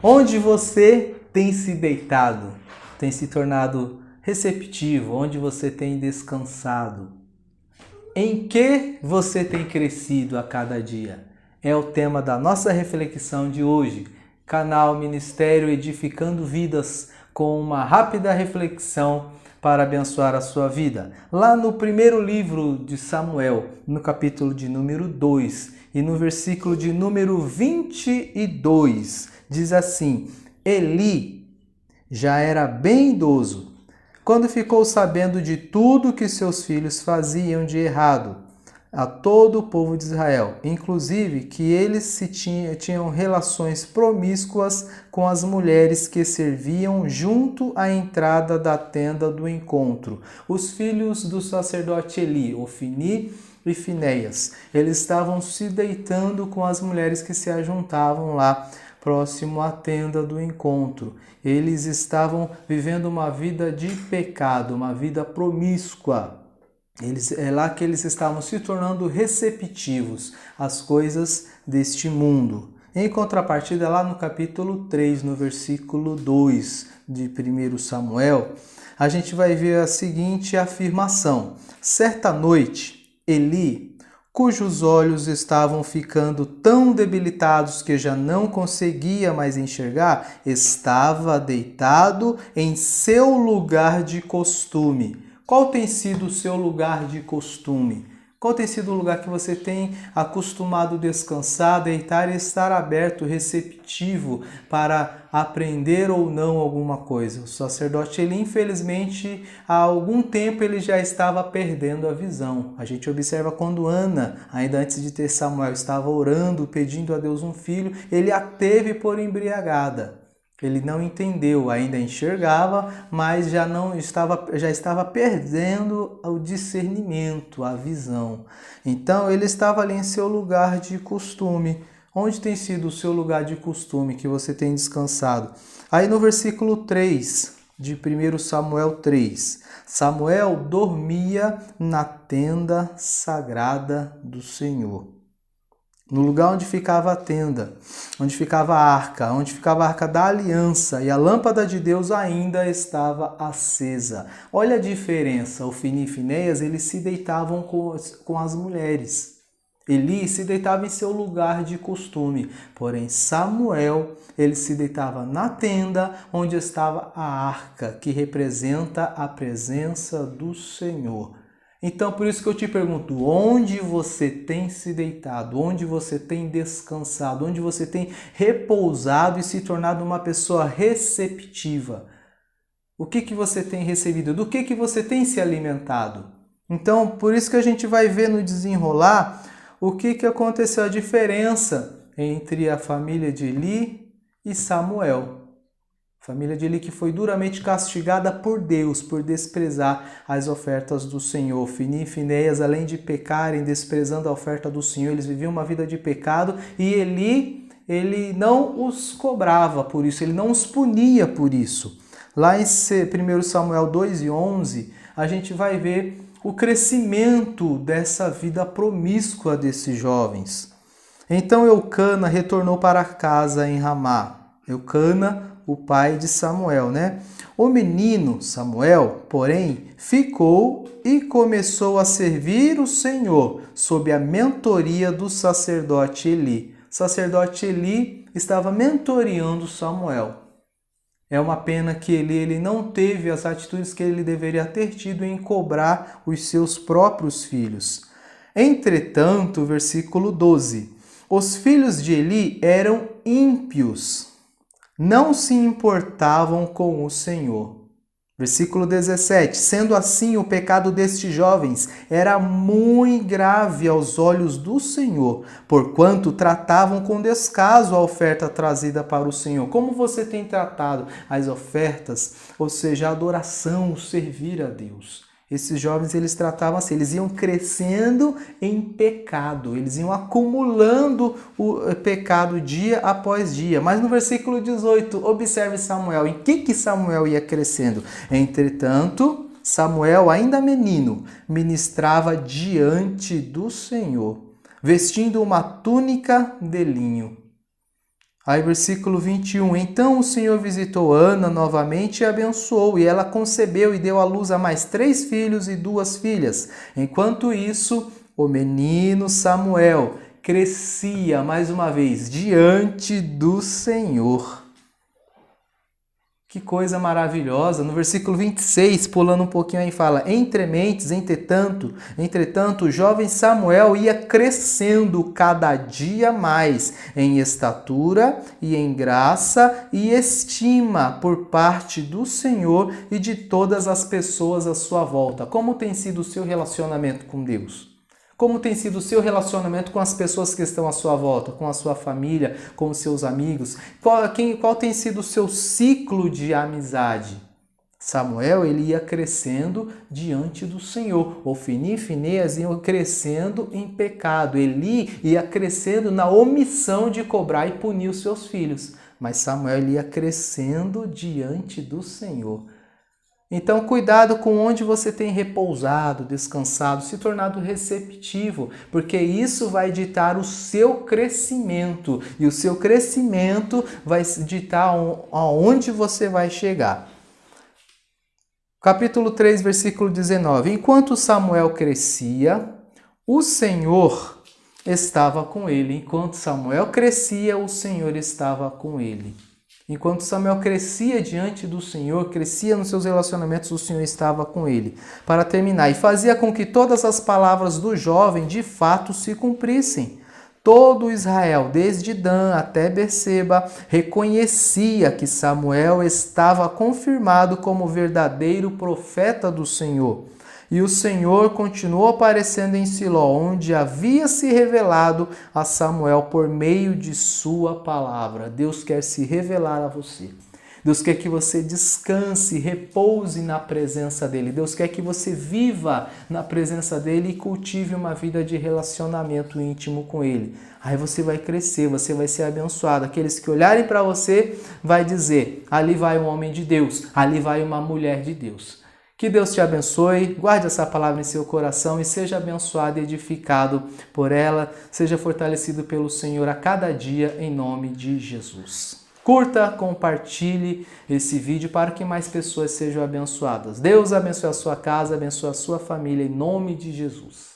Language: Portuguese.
Onde você tem se deitado? Tem se tornado receptivo? Onde você tem descansado? Em que você tem crescido a cada dia? É o tema da nossa reflexão de hoje. Canal Ministério Edificando Vidas, com uma rápida reflexão para abençoar a sua vida. Lá no primeiro livro de Samuel, no capítulo de número 2 e no versículo de número 22, diz assim: Eli já era bem idoso quando ficou sabendo de tudo que seus filhos faziam de errado a todo o povo de Israel, inclusive que eles tinham relações promíscuas com as mulheres que serviam junto à entrada da tenda do encontro. Os filhos do sacerdote Eli, Ofni e Finéias, eles estavam se deitando com as mulheres que se ajuntavam lá próximo à tenda do encontro. Eles estavam vivendo uma vida de pecado, uma vida promíscua. É lá que eles estavam se tornando receptivos às coisas deste mundo. Em contrapartida, lá no capítulo 3, no versículo 2 de 1 Samuel, a gente vai ver a seguinte afirmação: certa noite, Eli, cujos olhos estavam ficando tão debilitados que já não conseguia mais enxergar, estava deitado em seu lugar de costume. Qual tem sido o seu lugar de costume? Qual tem sido o lugar que você tem acostumado descansar, deitar e estar aberto, receptivo para aprender ou não alguma coisa? O sacerdote Eli, infelizmente, há algum tempo ele já estava perdendo a visão. A gente observa quando Ana, ainda antes de ter Samuel, estava orando, pedindo a Deus um filho, ele a teve por embriagada. Ele não entendeu, ainda enxergava, mas já estava perdendo o discernimento, a visão. Então ele estava ali em seu lugar de costume. Onde tem sido o seu lugar de costume que você tem descansado? Aí no versículo 3 de 1 Samuel 3, Samuel dormia na tenda sagrada do Senhor. No lugar onde ficava a tenda, onde ficava a arca da aliança, e a lâmpada de Deus ainda estava acesa. Olha a diferença, Ofni e Finéias, eles se deitavam com as mulheres. Eli se deitava em seu lugar de costume, porém Samuel, ele se deitava na tenda onde estava a arca, que representa a presença do Senhor. Então, por isso que eu te pergunto, onde você tem se deitado, onde você tem descansado, onde você tem repousado e se tornado uma pessoa receptiva? O que você tem recebido? Do que você tem se alimentado? Então, por isso que a gente vai ver no desenrolar o que aconteceu, a diferença entre a família de Eli e Samuel. Família de Eli que foi duramente castigada por Deus, por desprezar as ofertas do Senhor. Ofni e Finéias, além de pecarem, desprezando a oferta do Senhor, eles viviam uma vida de pecado e Eli, ele não os cobrava por isso, ele não os punia por isso. Lá em 1 Samuel 2:11, a gente vai ver o crescimento dessa vida promíscua desses jovens. Então Eucana retornou para casa em Ramá. Eucana, o pai de Samuel, né? O menino Samuel, porém, ficou e começou a servir o Senhor sob a mentoria do sacerdote Eli. O sacerdote Eli estava mentoreando Samuel. É uma pena que ele não teve as atitudes que ele deveria ter tido em cobrar os seus próprios filhos. Entretanto, versículo 12, os filhos de Eli eram ímpios, não se importavam com o Senhor. Versículo 17, sendo assim o pecado destes jovens era muito grave aos olhos do Senhor, porquanto tratavam com descaso a oferta trazida para o Senhor. Como você tem tratado as ofertas, ou seja, a adoração, o servir a Deus? Esses jovens, eles tratavam assim, eles iam crescendo em pecado, eles iam acumulando o pecado dia após dia. Mas no versículo 18, observe Samuel, em que Samuel ia crescendo? Entretanto, Samuel, ainda menino, ministrava diante do Senhor, vestindo uma túnica de linho. Aí, versículo 21. Então o Senhor visitou Ana novamente e abençoou, e ela concebeu e deu à luz a mais 3 filhos e 2 filhas. Enquanto isso, o menino Samuel crescia, mais uma vez, diante do Senhor. Que coisa maravilhosa. No versículo 26, pulando um pouquinho aí, fala: entretanto, o jovem Samuel ia crescendo cada dia mais em estatura e em graça e estima por parte do Senhor e de todas as pessoas à sua volta. Como tem sido o seu relacionamento com Deus? Como tem sido o seu relacionamento com as pessoas que estão à sua volta, com a sua família, com os seus amigos? Qual tem sido o seu ciclo de amizade? Samuel, ele ia crescendo diante do Senhor. Ofni e Finéias iam crescendo em pecado. Eli ia crescendo na omissão de cobrar e punir os seus filhos. Mas Samuel, ele ia crescendo diante do Senhor. Então, cuidado com onde você tem repousado, descansado, se tornado receptivo, porque isso vai ditar o seu crescimento, e o seu crescimento vai ditar aonde você vai chegar. Capítulo 3, versículo 19. Enquanto Samuel crescia, o Senhor estava com ele. Enquanto Samuel crescia, o Senhor estava com ele. Enquanto Samuel crescia diante do Senhor, crescia nos seus relacionamentos, o Senhor estava com ele. Para terminar, e fazia com que todas as palavras do jovem de fato se cumprissem. Todo Israel, desde Dan até Berseba, reconhecia que Samuel estava confirmado como verdadeiro profeta do Senhor. E o Senhor continuou aparecendo em Siló, onde havia se revelado a Samuel por meio de sua palavra. Deus quer se revelar a você. Deus quer que você descanse, repouse na presença dEle. Deus quer que você viva na presença dEle e cultive uma vida de relacionamento íntimo com Ele. Aí você vai crescer, você vai ser abençoado. Aqueles que olharem para você vai dizer: ali vai um homem de Deus, ali vai uma mulher de Deus. Que Deus te abençoe, guarde essa palavra em seu coração e seja abençoado e edificado por ela, seja fortalecido pelo Senhor a cada dia, em nome de Jesus. Curta, compartilhe esse vídeo para que mais pessoas sejam abençoadas. Deus abençoe a sua casa, abençoe a sua família, em nome de Jesus.